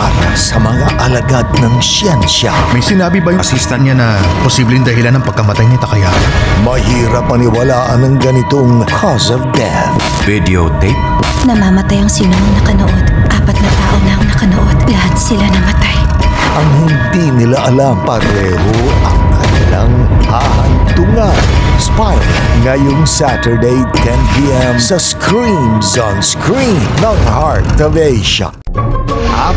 para sa mga alagad ng siyensya. May sinabi ba yung assistant niya na posibleng dahilan ng pagkamatay ni Takayama? Mahirap paniwalaan ng ganitong cause of death. Videotape? Namamatay ang sino mang nakanood. 4 na tao na ang nakanood. Lahat sila namatay. Ang hindi nila alam, pareho ang kanilang hahantungan. Spy ngayong Saturday 10 p.m. sa Screams on Screen ng Heart of Asia.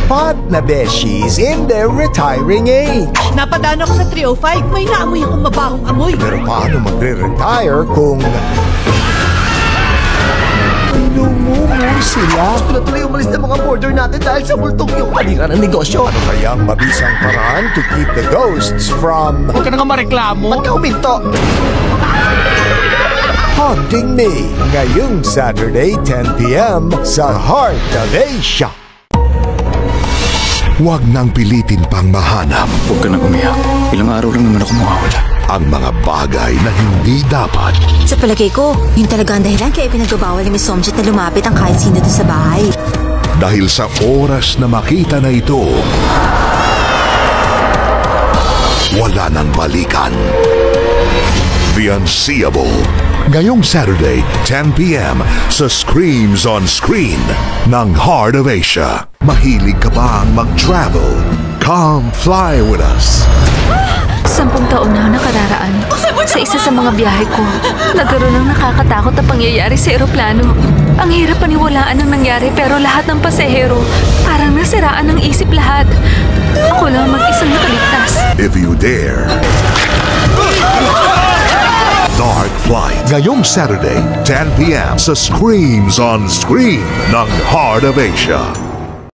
4 na beshies in their retiring age. Napadaan ako sa 305. May naamoy akong mabahong amoy. Pero paano magre-retire kung lumumong sila? Tuloy umalis ng mga border natin dahil sa multong yung palira ng negosyo. Ano kaya ang mabisang paraan to keep the ghosts from Huwag ka na nga mareklamo. Ba't ka huminto? haunting me ngayong Saturday 10 p.m. sa Heart of Asia? Huwag nang pilitin pang mahanap Huwag ka nang umiyak. Ilang araw lang naman ako mawawala. ang mga bagay na hindi dapat. Sa palagay ko, yun talaga ang dahilan kaya pinagbabawal ni Miss Somjit na lumapit ang kahit sino doon sa bahay. Dahil sa oras na makita na ito, wala nang balikan. The Unseeable. Ngayong Saturday, 10 p.m. sa Screams on Screen ng Heart of Asia. Mahilig ka bang mag-travel? Come fly with us. 10 taon na nakararaan. Sa isa sa mga biyahe ko, nagkaroon ng nakakatakot na pangyayari sa eroplano. Ang hirap paniwalaan ang nangyari pero lahat ng pasahero parang nasiraan ng isip lahat. Ako lang mag-isang nakaligtas. If you dare. Dark Flight. Ngayong Saturday, 10 p.m. sa Screams on Screen ng Heart of Asia.